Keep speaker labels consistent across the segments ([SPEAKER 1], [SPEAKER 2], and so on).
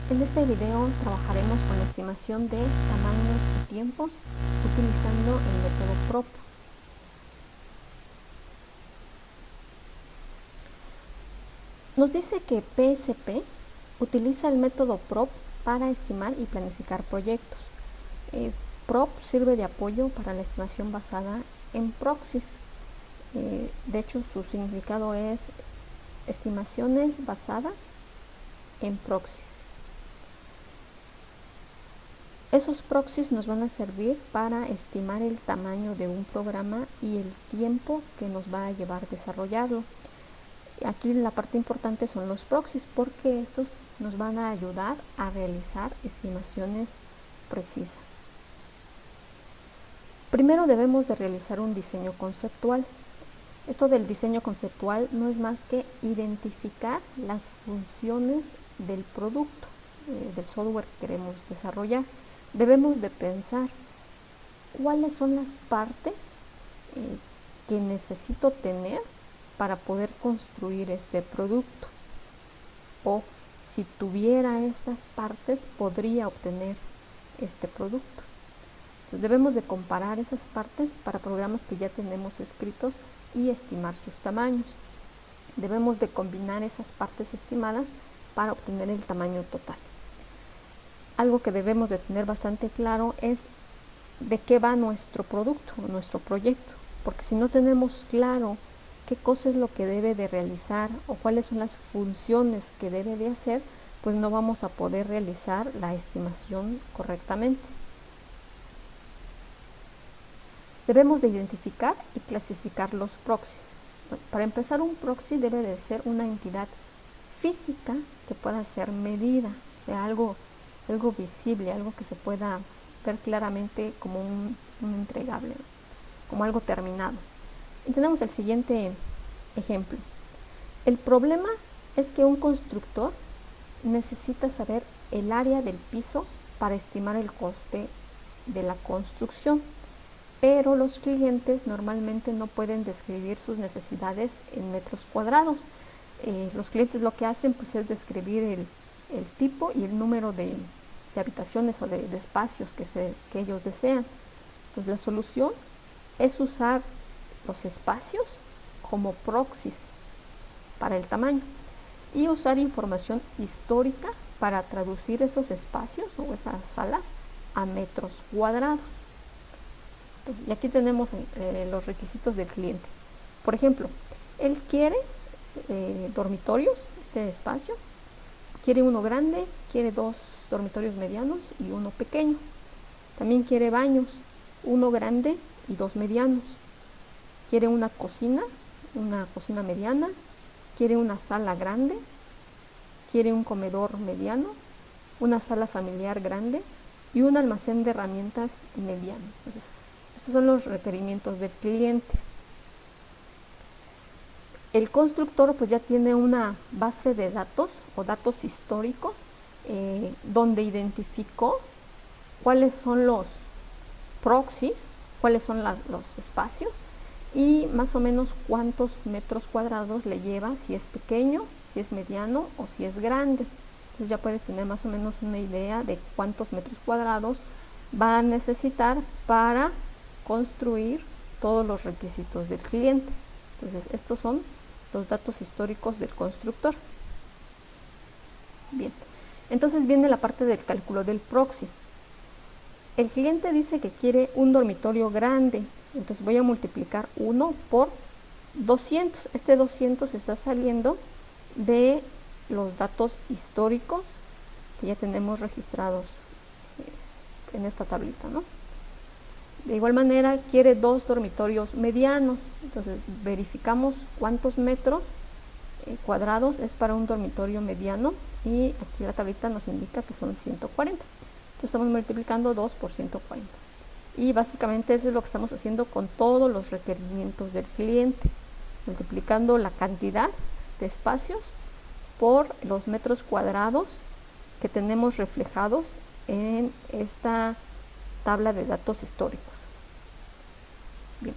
[SPEAKER 1] En este video trabajaremos con la estimación de tamaños y tiempos utilizando el método PROP. Nos dice que PSP utiliza el método PROP para estimar y planificar proyectos. PROP sirve de apoyo para la estimación basada en proxies. De hecho, su significado es estimaciones basadas en proxies. Esos proxies nos van a servir para estimar el tamaño de un programa y el tiempo que nos va a llevar desarrollarlo. Aquí la parte importante son los proxies porque estos nos van a ayudar a realizar estimaciones precisas. Primero debemos de realizar un diseño conceptual. Esto del diseño conceptual no es más que identificar las funciones del producto, del software que queremos desarrollar. Debemos de pensar cuáles son las partes que necesito tener para poder construir este producto, o si tuviera estas partes podría obtener este producto. Entonces debemos de comparar esas partes para programas que ya tenemos escritos y estimar sus tamaños. Debemos de combinar esas partes estimadas para obtener el tamaño total. Algo que debemos de tener bastante claro es de qué va nuestro producto, nuestro proyecto, porque si no tenemos claro qué cosa es lo que debe de realizar o cuáles son las funciones que debe de hacer, pues no vamos a poder realizar la estimación correctamente. Debemos de identificar y clasificar los proxies. Para empezar, un proxy debe de ser una entidad física que pueda ser medida, o sea, algo visible, algo que se pueda ver claramente como un entregable, como algo terminado. Y tenemos el siguiente ejemplo. El problema es que un constructor necesita saber el área del piso para estimar el coste de la construcción, pero los clientes normalmente no pueden describir sus necesidades en metros cuadrados. Los clientes lo que hacen pues es describir el tipo y el número de habitaciones o de espacios que ellos desean. Entonces la solución es usar los espacios como proxies para el tamaño y usar información histórica para traducir esos espacios o esas salas a metros cuadrados. Entonces, y aquí tenemos los requisitos del cliente. Por ejemplo, él quiere dormitorios, este espacio, quiere uno grande, quiere 2 dormitorios medianos y uno pequeño. También quiere baños, uno grande y 2 medianos. Quiere una cocina mediana, quiere una sala grande, quiere un comedor mediano, una sala familiar grande y un almacén de herramientas mediano. Entonces, estos son los requerimientos del cliente. El constructor pues ya tiene una base de datos o datos históricos donde identificó cuáles son los proxies, cuáles son los espacios y más o menos cuántos metros cuadrados le lleva, si es pequeño, si es mediano o si es grande. Entonces ya puede tener más o menos una idea de cuántos metros cuadrados va a necesitar para construir todos los requisitos del cliente. Entonces estos son los datos históricos del constructor. Bien, entonces viene la parte del cálculo del proxy. El cliente dice que quiere un dormitorio grande, entonces voy a multiplicar 1 por 200. Este 200 está saliendo de los datos históricos que ya tenemos registrados en esta tablita, ¿no? De igual manera quiere 2 dormitorios medianos, entonces verificamos cuántos metros cuadrados es para un dormitorio mediano y aquí la tablita nos indica que son 140. Entonces estamos multiplicando 2 por 140 y básicamente eso es lo que estamos haciendo con todos los requerimientos del cliente, multiplicando la cantidad de espacios por los metros cuadrados que tenemos reflejados en esta tabla de datos históricos. Bien,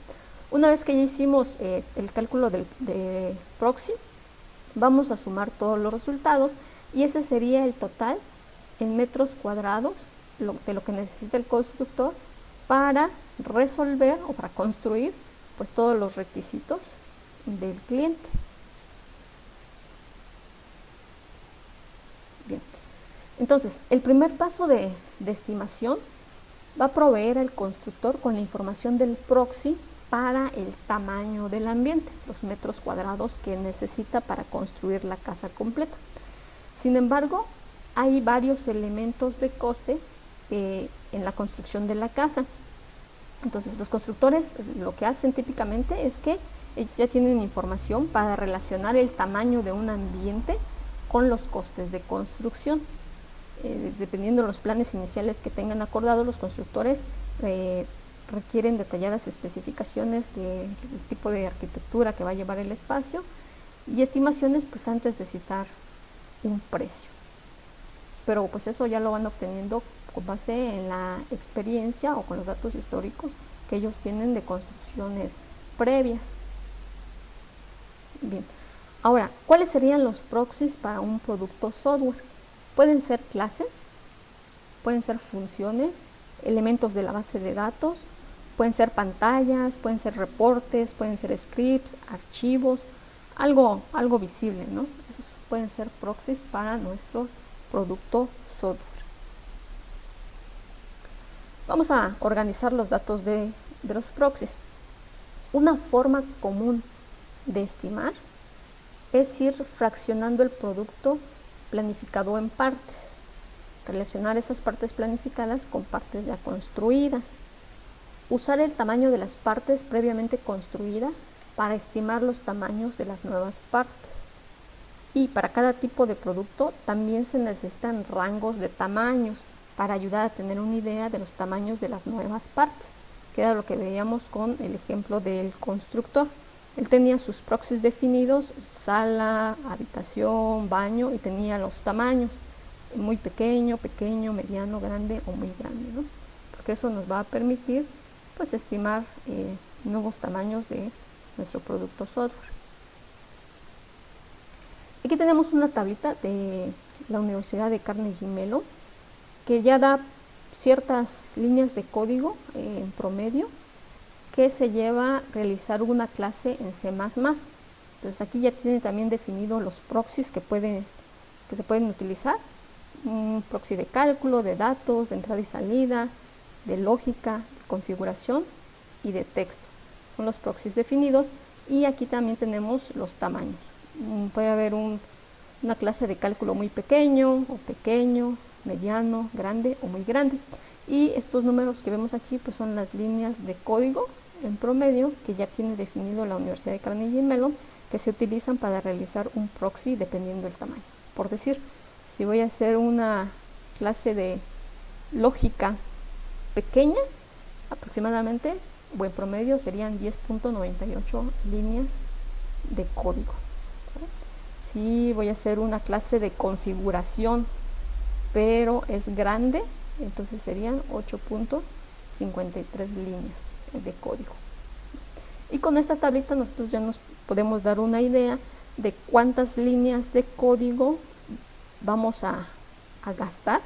[SPEAKER 1] una vez que ya hicimos el cálculo de proxy, vamos a sumar todos los resultados y ese sería el total en metros cuadrados de lo que necesita el constructor para resolver o para construir pues todos los requisitos del cliente. Bien, entonces el primer paso de estimación va a proveer al constructor con la información del proxy para el tamaño del ambiente, los metros cuadrados que necesita para construir la casa completa. Sin embargo, hay varios elementos de coste en la construcción de la casa. Entonces, los constructores lo que hacen típicamente es que ellos ya tienen información para relacionar el tamaño de un ambiente con los costes de construcción. Dependiendo de los planes iniciales que tengan acordados, los constructores requieren detalladas especificaciones del tipo de arquitectura que va a llevar el espacio y estimaciones pues antes de citar un precio. Pero pues eso ya lo van obteniendo con base en la experiencia o con los datos históricos que ellos tienen de construcciones previas. Bien, ahora, ¿cuáles serían los proxies para un producto software? Pueden ser clases, pueden ser funciones, elementos de la base de datos, pueden ser pantallas, pueden ser reportes, pueden ser scripts, archivos, algo visible, ¿no? Esos pueden ser proxies para nuestro producto software. Vamos a organizar los datos de los proxies. Una forma común de estimar es ir fraccionando el producto planificado en partes, relacionar esas partes planificadas con partes ya construidas, usar el tamaño de las partes previamente construidas para estimar los tamaños de las nuevas partes. Y para cada tipo de producto también se necesitan rangos de tamaños para ayudar a tener una idea de los tamaños de las nuevas partes, que era lo que veíamos con el ejemplo del constructor. Él tenía sus proxies definidos, sala, habitación, baño, y tenía los tamaños, muy pequeño, mediano, grande o muy grande, ¿no? Porque eso nos va a permitir pues estimar nuevos tamaños de nuestro producto software. Aquí tenemos una tablita de la Universidad de Carnegie Mellon que ya da ciertas líneas de código en promedio que se lleva a realizar una clase en C++. Entonces aquí ya tiene también definido los proxies que se pueden utilizar. Un proxy de cálculo, de datos, de entrada y salida, de lógica, de configuración y de texto. Son los proxies definidos y aquí también tenemos los tamaños. Puede haber una clase de cálculo muy pequeño o pequeño, mediano, grande o muy grande. Y estos números que vemos aquí pues son las líneas de código en promedio que ya tiene definido la Universidad de Carnegie Mellon, que se utilizan para realizar un proxy dependiendo del tamaño. Por decir, si voy a hacer una clase de lógica pequeña, aproximadamente o en promedio serían 10.98 líneas de código. Si voy a hacer una clase de configuración, pero es grande, entonces serían 8.53 líneas de código. Y con esta tablita nosotros ya nos podemos dar una idea de cuántas líneas de código vamos a gastar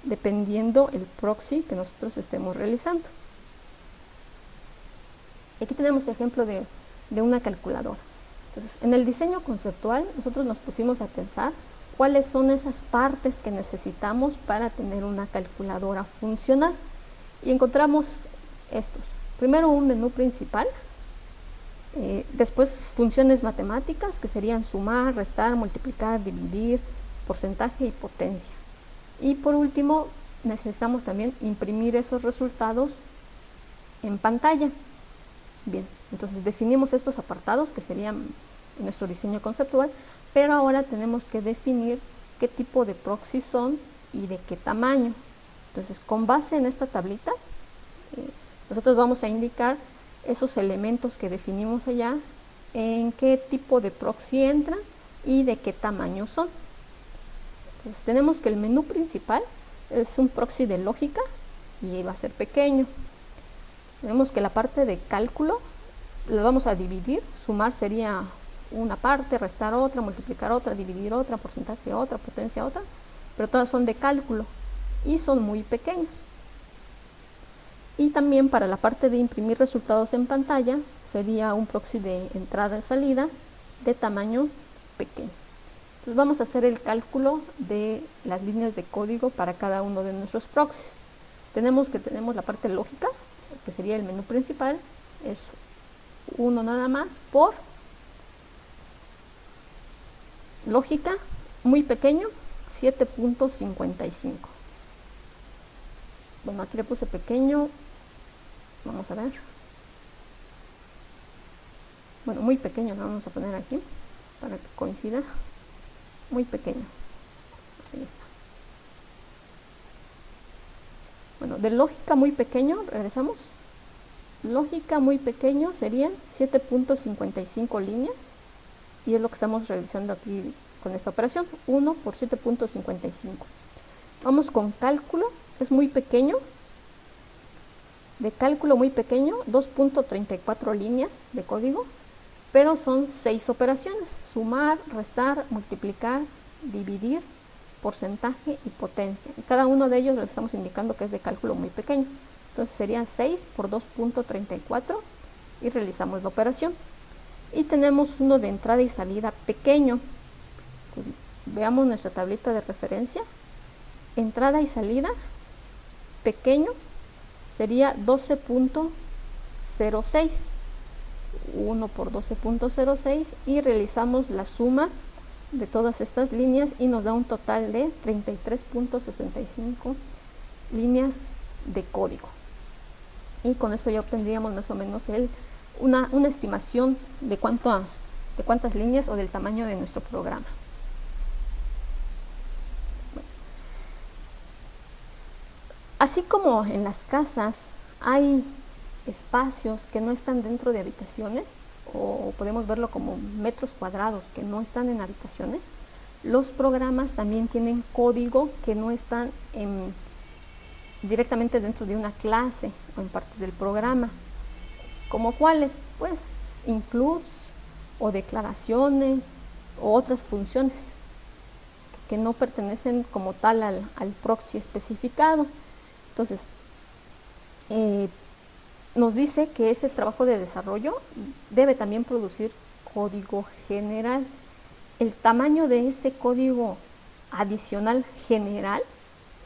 [SPEAKER 1] dependiendo el proxy que nosotros estemos realizando. Aquí tenemos ejemplo de una calculadora. Entonces, en el diseño conceptual nosotros nos pusimos a pensar cuáles son esas partes que necesitamos para tener una calculadora funcional y encontramos estos. Primero un menú principal, después funciones matemáticas que serían sumar, restar, multiplicar, dividir, porcentaje y potencia. Y por último necesitamos también imprimir esos resultados en pantalla. Bien, entonces definimos estos apartados que serían nuestro diseño conceptual, pero ahora tenemos que definir qué tipo de proxy son y de qué tamaño. Entonces, con base en esta tablita, nosotros vamos a indicar esos elementos que definimos allá, en qué tipo de proxy entran y de qué tamaño son. Entonces, tenemos que el menú principal es un proxy de lógica y va a ser pequeño. Tenemos que la parte de cálculo la vamos a dividir, sumar sería una parte, restar otra, multiplicar otra, dividir otra, porcentaje otra, potencia otra, pero todas son de cálculo y son muy pequeñas. Y también para la parte de imprimir resultados en pantalla sería un proxy de entrada y salida de tamaño pequeño. Entonces vamos a hacer el cálculo de las líneas de código para cada uno de nuestros proxies. Tenemos la parte lógica, que sería el menú principal, es 1 nada más por lógica muy pequeño, 7.55. Bueno, aquí le puse pequeño, vamos a ver. Bueno, muy pequeño lo vamos a poner aquí para que coincida. Muy pequeño. Ahí está. Bueno, de lógica muy pequeño, regresamos. Lógica muy pequeño serían 7.55 líneas. Y es lo que estamos realizando aquí con esta operación. 1 por 7.55. Vamos con cálculo. Es muy pequeño. De cálculo muy pequeño, 2.34 líneas de código. Pero son 6 operaciones: sumar, restar, multiplicar, dividir, porcentaje y potencia. Y cada uno de ellos les estamos indicando que es de cálculo muy pequeño. Entonces serían 6 por 2.34 y realizamos la operación. Y tenemos uno de entrada y salida pequeño. Entonces veamos nuestra tablita de referencia. Entrada y salida pequeño sería 12.06. 1 por 12.06 y realizamos la suma de todas estas líneas y nos da un total de 33.65 líneas de código. Y con esto ya obtendríamos más o menos una estimación de cuántas líneas o del tamaño de nuestro programa. Bueno. Así como en las casas hay espacios que no están dentro de habitaciones, o podemos verlo como metros cuadrados que no están en habitaciones, los programas también tienen código que no están directamente dentro de una clase o en parte del programa, como cuáles, pues includes o declaraciones o otras funciones que no pertenecen como tal al proxy especificado. Entonces nos dice que ese trabajo de desarrollo debe también producir código general. El tamaño de este código adicional general,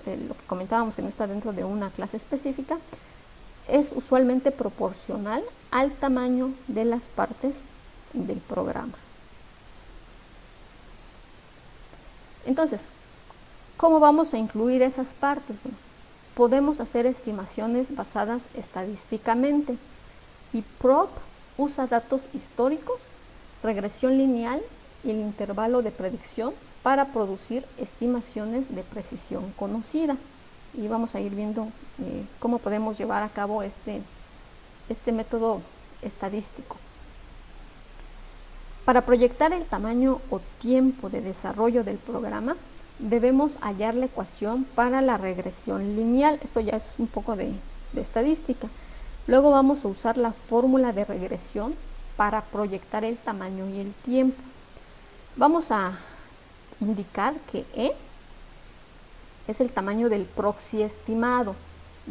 [SPEAKER 1] lo que comentábamos que no está dentro de una clase específica, es usualmente proporcional al tamaño de las partes del programa. Entonces, ¿cómo vamos a incluir esas partes? Bueno, podemos hacer estimaciones basadas estadísticamente y PROP usa datos históricos, regresión lineal y el intervalo de predicción para producir estimaciones de precisión conocida. Y vamos a ir viendo cómo podemos llevar a cabo este método estadístico. Para proyectar el tamaño o tiempo de desarrollo del programa, debemos hallar la ecuación para la regresión lineal. Esto ya es un poco de estadística. Luego vamos a usar la fórmula de regresión para proyectar el tamaño y el tiempo. Vamos a indicar que E es el tamaño del proxy estimado.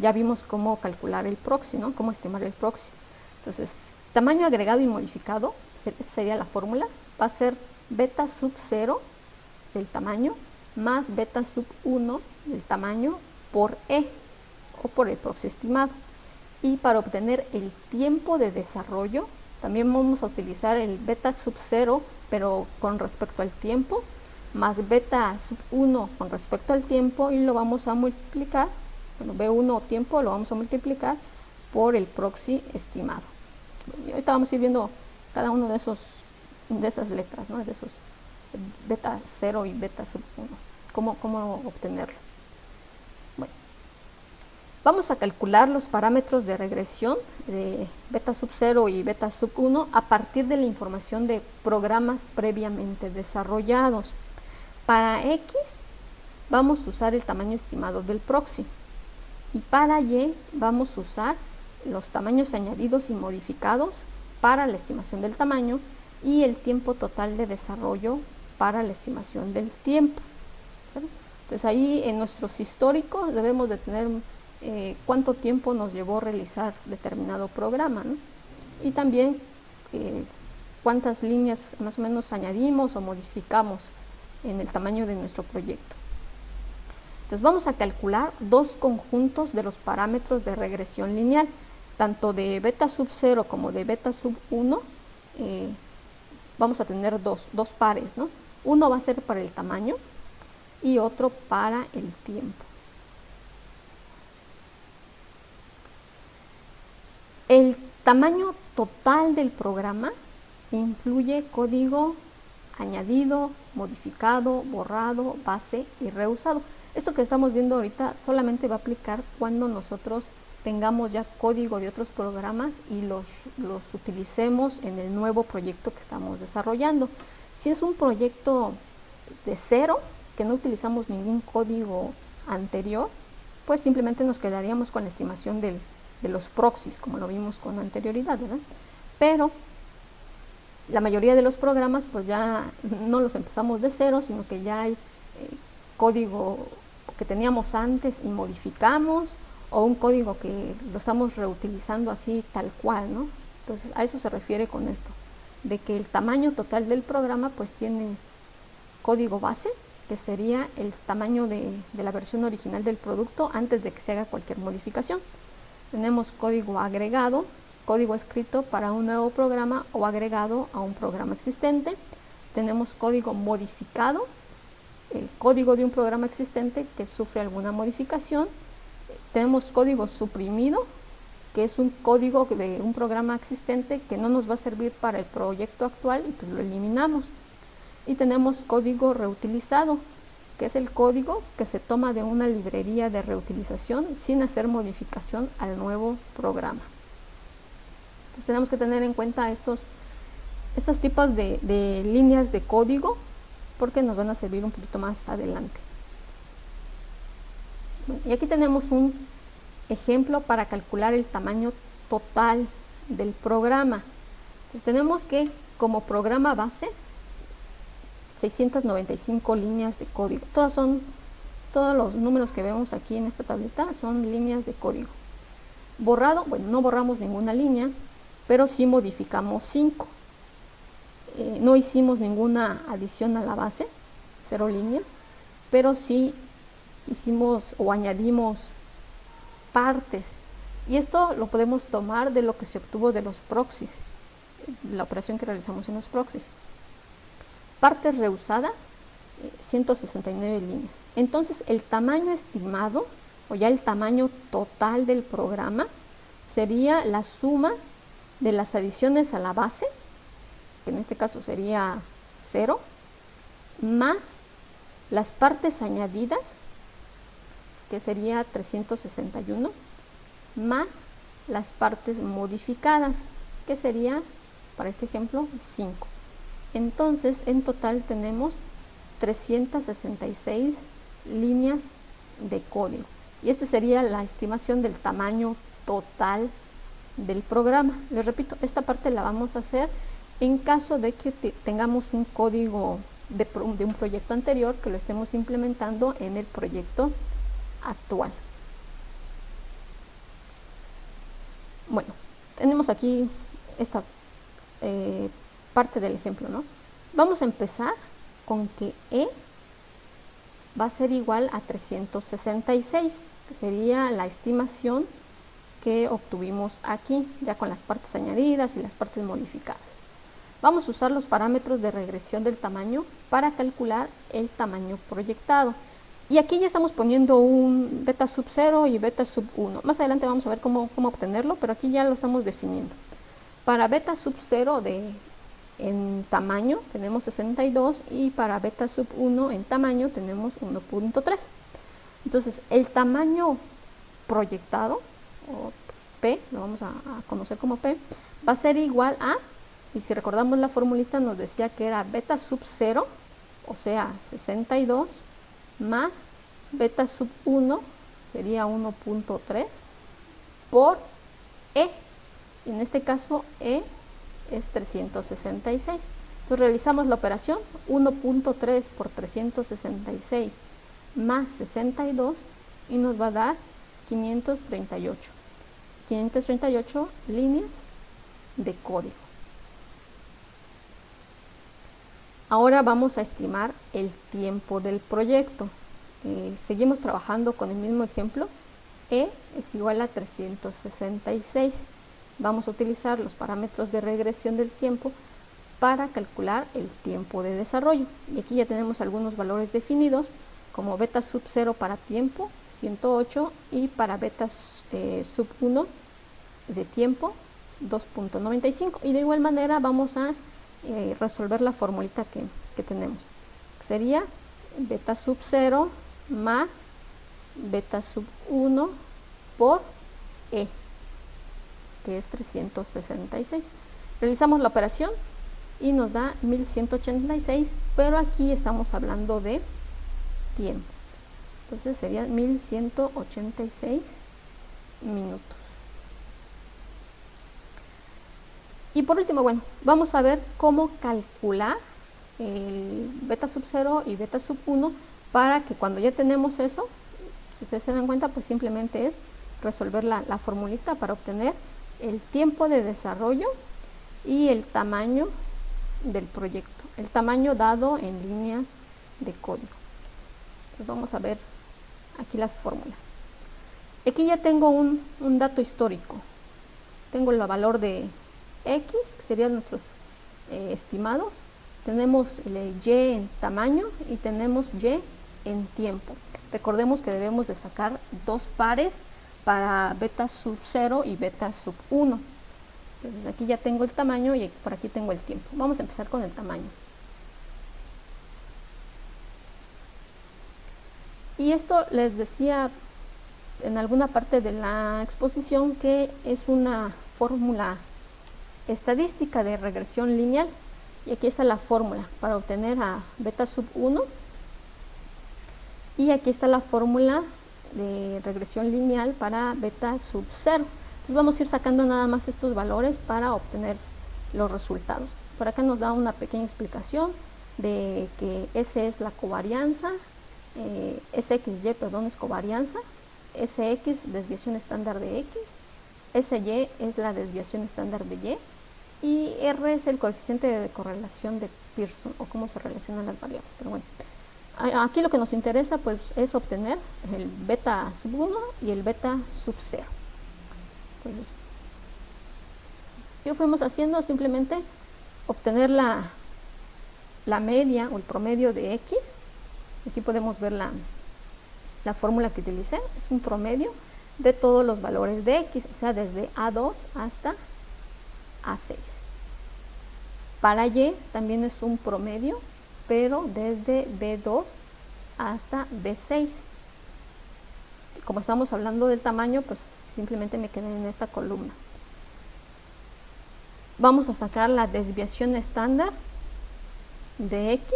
[SPEAKER 1] Ya vimos cómo calcular el proxy, ¿no? Cómo estimar el proxy. Entonces, tamaño agregado y modificado, sería la fórmula, va a ser beta sub 0 del tamaño más beta sub 1 del tamaño por E o por el proxy estimado. Y para obtener el tiempo de desarrollo también vamos a utilizar el beta sub 0 pero con respecto al tiempo más beta sub 1 con respecto al tiempo y lo vamos a multiplicar, bueno, B1 tiempo lo vamos a multiplicar por el proxy estimado. Y ahorita vamos a ir viendo cada uno de esas letras, ¿no? De esos beta 0 y beta sub 1, cómo obtenerlo. Bueno, vamos a calcular los parámetros de regresión de beta sub 0 y beta sub 1 a partir de la información de programas previamente desarrollados. Para X vamos a usar el tamaño estimado del proxy y para Y vamos a usar los tamaños añadidos y modificados para la estimación del tamaño y el tiempo total de desarrollo para la estimación del tiempo. ¿Sí? Entonces ahí en nuestros históricos debemos de tener cuánto tiempo nos llevó realizar determinado programa, ¿no? Y también cuántas líneas más o menos añadimos o modificamos en el tamaño de nuestro proyecto. Entonces vamos a calcular dos conjuntos de los parámetros de regresión lineal, tanto de beta sub 0 como de beta sub 1. Vamos a tener dos pares, ¿no? Uno va a ser para el tamaño y otro para el tiempo. El tamaño total del programa incluye código añadido, modificado, borrado, base y reusado. Esto que estamos viendo ahorita solamente va a aplicar cuando nosotros tengamos ya código de otros programas y los utilicemos en el nuevo proyecto que estamos desarrollando. Si es un proyecto de cero, que no utilizamos ningún código anterior, pues simplemente nos quedaríamos con la estimación de los proxies, como lo vimos con anterioridad, ¿verdad? Pero la mayoría de los programas pues ya no los empezamos de cero, sino que ya hay código que teníamos antes y modificamos, o un código que lo estamos reutilizando así tal cual, ¿no? Entonces a eso se refiere con esto, de que el tamaño total del programa pues tiene código base, que sería el tamaño de la versión original del producto antes de que se haga cualquier modificación. Tenemos código agregado, código escrito para un nuevo programa o agregado a un programa existente. Tenemos código modificado, el código de un programa existente que sufre alguna modificación. Tenemos código suprimido, que es un código de un programa existente que no nos va a servir para el proyecto actual y pues lo eliminamos. Y tenemos código reutilizado, que es el código que se toma de una librería de reutilización sin hacer modificación al nuevo programa. Entonces tenemos que tener en cuenta estos tipos de líneas de código, porque nos van a servir un poquito más adelante. Bueno, y aquí tenemos un ejemplo para calcular el tamaño total del programa. Entonces tenemos que como programa base 695 líneas de código. Todos los números que vemos aquí en esta tableta son líneas de código. Borrado, bueno, no borramos ninguna línea, pero sí modificamos 5. No hicimos ninguna adición a la base, 0 líneas, pero sí hicimos o añadimos partes. Y esto lo podemos tomar de lo que se obtuvo de los proxies, la operación que realizamos en los proxies. Partes reusadas, 169 líneas. Entonces el tamaño estimado, o ya el tamaño total del programa, sería la suma de las adiciones a la base, que en este caso sería 0, más las partes añadidas, que sería 361, más las partes modificadas, que sería, para este ejemplo, 5. Entonces, en total tenemos 366 líneas de código. Y esta sería la estimación del tamaño total del programa. Les repito, esta parte la vamos a hacer en caso de que tengamos un código de un proyecto anterior que lo estemos implementando en el proyecto actual. Bueno, tenemos aquí esta parte del ejemplo, ¿no? Vamos a empezar con que E va a ser igual a 366, que sería la estimación que obtuvimos aquí, ya con las partes añadidas y las partes modificadas. Vamos a usar los parámetros de regresión del tamaño para calcular el tamaño proyectado. Y aquí ya estamos poniendo un beta sub 0 y beta sub 1. Más adelante vamos a ver cómo obtenerlo, pero aquí ya lo estamos definiendo. Para beta sub 0 en tamaño tenemos 62 y para beta sub 1 en tamaño tenemos 1.3. Entonces el tamaño proyectado, o P, lo vamos a conocer como P, va a ser igual a, y si recordamos la formulita nos decía que era beta sub 0, o sea 62, más beta sub 1, sería 1.3, por E. Y en este caso E es 366. Entonces realizamos la operación 1.3 por 366 más 62 y nos va a dar 538. 538 líneas de código. Ahora vamos a estimar el tiempo del proyecto. Seguimos trabajando con el mismo ejemplo. E es igual a 366. Vamos a utilizar los parámetros de regresión del tiempo para calcular el tiempo de desarrollo. Y aquí ya tenemos algunos valores definidos, como beta sub 0 para tiempo, 108, y para beta sub 1 de tiempo, 2.95. Y de igual manera vamos a resolver la formulita que tenemos. Sería beta sub 0 más beta sub 1 por E, que es 366. Realizamos la operación y nos da 1186, pero aquí estamos hablando de tiempo. Entonces serían 1186 minutos. Y por último, bueno, vamos a ver cómo calcular el beta sub 0 y beta sub 1 para que cuando ya tenemos eso, si ustedes se dan cuenta, pues simplemente es resolver la formulita para obtener el tiempo de desarrollo y el tamaño del proyecto, el tamaño dado en líneas de código. Pues vamos a ver aquí las fórmulas. Aquí ya tengo un dato histórico. Tengo el valor de X, que serían nuestros estimados. Tenemos el Y en tamaño y tenemos Y en tiempo. Recordemos que debemos de sacar dos pares para beta sub 0 y beta sub 1. Entonces aquí ya tengo el tamaño y por aquí tengo el tiempo. Vamos a empezar con el tamaño. Y esto les decía en alguna parte de la exposición que es una fórmula estadística de regresión lineal. Y aquí está la fórmula para obtener a beta sub 1. Y aquí está la fórmula de regresión lineal para beta sub 0. Entonces vamos a ir sacando nada más estos valores para obtener los resultados. Por acá nos da una pequeña explicación de que S es la covarianza, SXY, perdón, es covarianza, SX desviación estándar de X, SY es la desviación estándar de Y R es el coeficiente de correlación de Pearson, o cómo se relacionan las variables. Pero bueno, aquí lo que nos interesa pues es obtener el beta sub 1 y el beta sub 0. Entonces, ¿qué fuimos haciendo? Simplemente obtener la media o el promedio de X. Aquí podemos ver la fórmula que utilicé. Es un promedio de todos los valores de X, o sea, desde A2 hasta A6. Para Y también es un promedio, pero desde B2 hasta B6. Como estamos hablando del tamaño, pues simplemente me quedé en esta columna. Vamos a sacar la desviación estándar de X,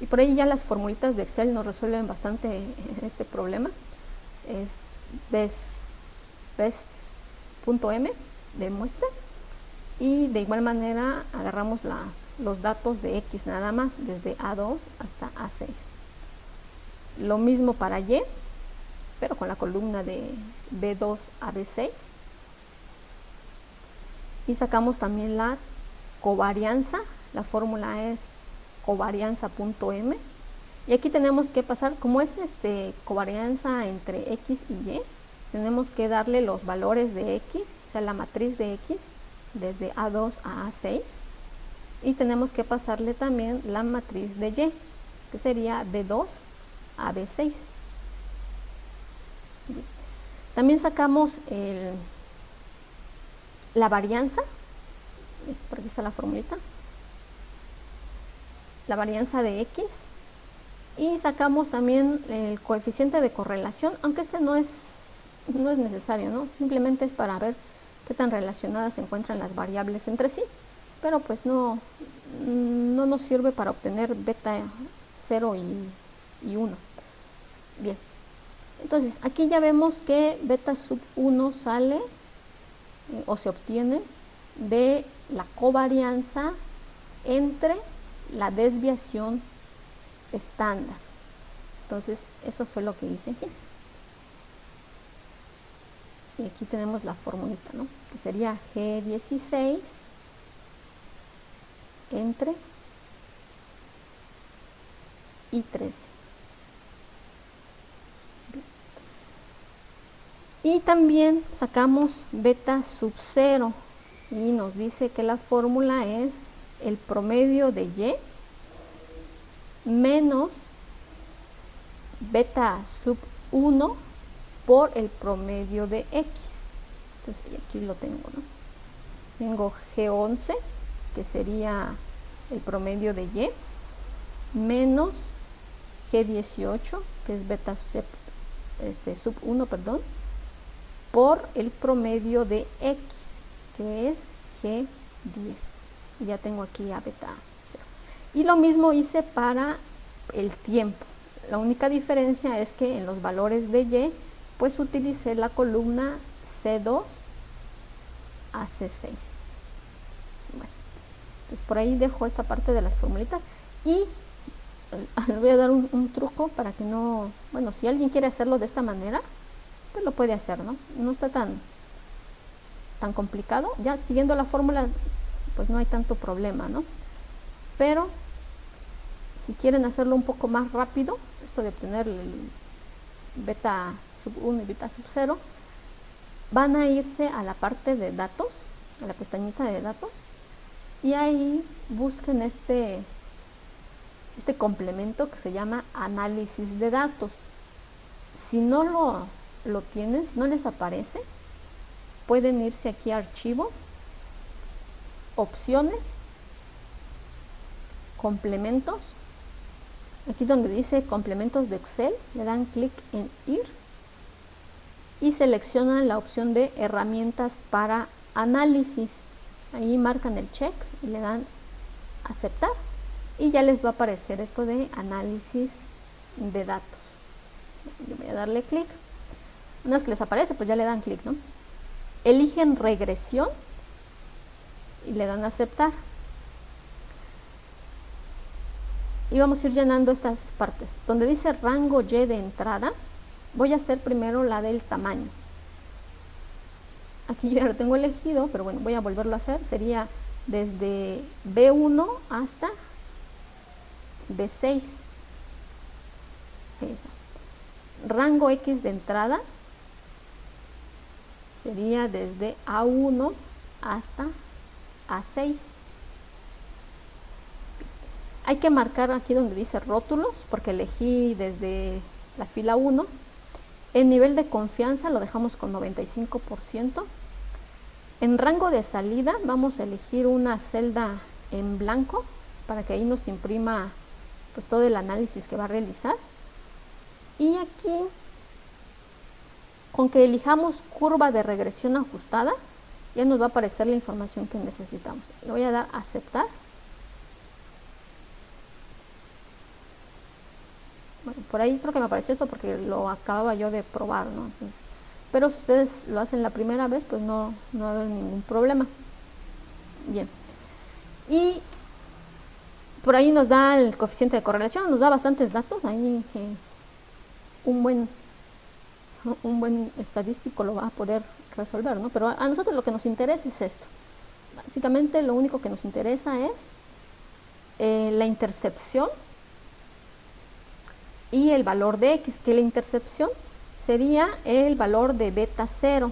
[SPEAKER 1] y por ahí ya las formulitas de Excel nos resuelven bastante este problema. Es best.m de muestra, y de igual manera agarramos los datos de X nada más, desde A2 hasta A6. Lo mismo para Y, pero con la columna de B2 a B6. Y sacamos también la covarianza. La fórmula es covarianza.m. Y aquí tenemos que pasar, como es covarianza entre X y Y, tenemos que darle los valores de X, o sea, la matriz de X, desde A2 a A6. Y tenemos que pasarle también la matriz de Y, que sería B2 a B6. También sacamos la varianza, por aquí está la formulita, la varianza de X, y sacamos también el coeficiente de correlación, aunque no es necesario, ¿no? Simplemente es para ver qué tan relacionadas se encuentran las variables entre sí, pero pues no nos sirve para obtener beta 0 y 1. Bien, entonces aquí ya vemos que beta sub 1 sale o se obtiene de la covarianza entre la desviación estándar. Entonces eso fue lo que hice aquí. Y aquí tenemos la formulita, ¿no? Que sería G16 entre I13. Bien. Y también sacamos beta sub 0 y nos dice que la fórmula es el promedio de Y menos beta sub 1 por el promedio de X. Entonces aquí lo tengo, ¿no? Tengo G11, que sería el promedio de Y, menos G18, que es beta sub 1, perdón, por el promedio de X, que es G10. Y ya tengo aquí a beta 0. Y lo mismo hice para el tiempo. La única diferencia es que en los valores de Y, pues utilicé la columna C2 a C6. Bueno, entonces por ahí dejo esta parte de las formulitas y les voy a dar un truco para que no, bueno, si alguien quiere hacerlo de esta manera, pues lo puede hacer, ¿no? No está tan complicado. Ya siguiendo la fórmula, pues no hay tanto problema, ¿no? Pero si quieren hacerlo un poco más rápido, esto de obtener el beta sub 1 y beta sub 0, van a irse a la parte de datos, a la pestañita de datos, y ahí busquen este complemento que se llama análisis de datos. Si no lo tienen, si no les aparece, pueden irse aquí a archivo, opciones, complementos. Aquí donde dice complementos de Excel, le dan clic en ir y seleccionan la opción de herramientas para análisis. Ahí marcan el check y le dan aceptar y ya les va a aparecer esto de análisis de datos. Yo voy a darle clic. Una vez que les aparece, pues ya le dan clic, ¿no? Eligen regresión y le dan aceptar. Y vamos a ir llenando estas partes. Donde dice rango Y de entrada, voy a hacer primero la del tamaño. Aquí yo ya lo tengo elegido, pero bueno, voy a volverlo a hacer. Sería desde B1 hasta B6. Ahí está. Rango X de entrada sería desde A1 hasta A6. Hay que marcar aquí donde dice rótulos, porque elegí desde la fila 1. El nivel de confianza lo dejamos con 95%. En rango de salida vamos a elegir una celda en blanco para que ahí nos imprima pues todo el análisis que va a realizar. Y aquí, con que elijamos curva de regresión ajustada, ya nos va a aparecer la información que necesitamos. Le voy a dar a aceptar. Bueno, por ahí creo que me apareció eso porque lo acababa yo de probar, ¿no? Entonces, pero si ustedes lo hacen la primera vez, pues no va a haber ningún problema. Bien. Y por ahí nos da el coeficiente de correlación, nos da bastantes datos ahí que un buen estadístico lo va a poder resolver, ¿no? Pero a nosotros lo que nos interesa es esto. Básicamente lo único que nos interesa es la intercepción y el valor de X, que la intercepción sería el valor de beta 0.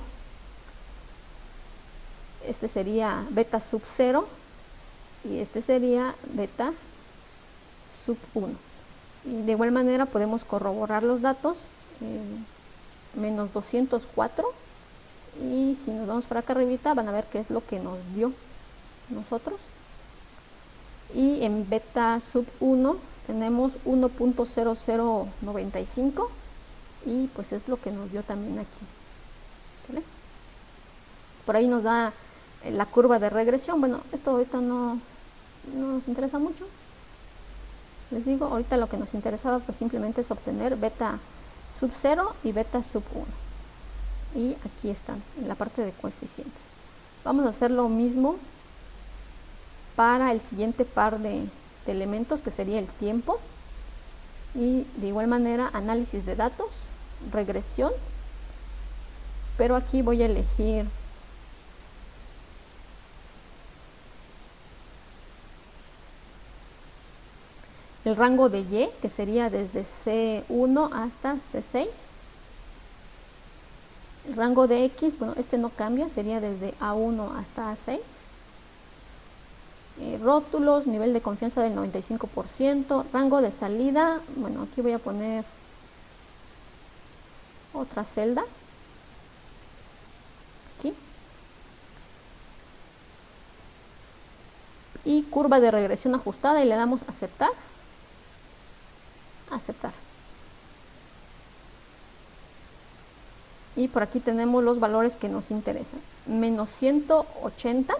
[SPEAKER 1] Este sería beta sub 0 y este sería beta sub 1. Y de igual manera podemos corroborar los datos, menos 204, y si nos vamos para acá arribita van a ver qué es lo que nos dio nosotros. Y en beta sub 1 tenemos 1.0095 y pues es lo que nos dio también aquí. ¿Vale? Por ahí nos da la curva de regresión. Bueno, esto ahorita no nos interesa mucho. Les digo, ahorita lo que nos interesaba pues simplemente es obtener beta sub 0 y beta sub 1. Y aquí están, en la parte de coeficientes. Vamos a hacer lo mismo para el siguiente par de elementos, que sería el tiempo. Y de igual manera análisis de datos, regresión, pero aquí voy a elegir el rango de Y, que sería desde C1 hasta C6. El rango de X, bueno, este no cambia, sería desde A1 hasta A6. Rótulos, nivel de confianza del 95%, rango de salida, bueno, aquí voy a poner otra celda, aquí, y curva de regresión ajustada, y le damos aceptar, aceptar. Y por aquí tenemos los valores que nos interesan, menos 180,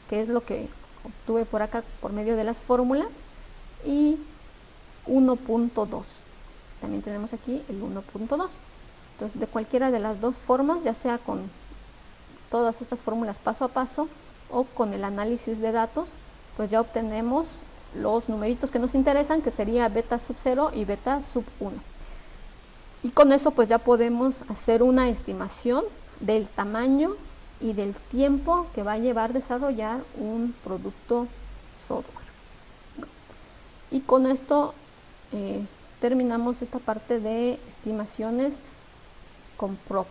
[SPEAKER 1] que es lo que obtuve por acá por medio de las fórmulas, y 1.2. También tenemos aquí el 1.2. Entonces, de cualquiera de las dos formas, ya sea con todas estas fórmulas paso a paso o con el análisis de datos, pues ya obtenemos los numeritos que nos interesan, que sería beta sub 0 y beta sub 1. Y con eso pues ya podemos hacer una estimación del tamaño y del tiempo que va a llevar desarrollar un producto software. Y con esto terminamos esta parte de estimaciones con prop.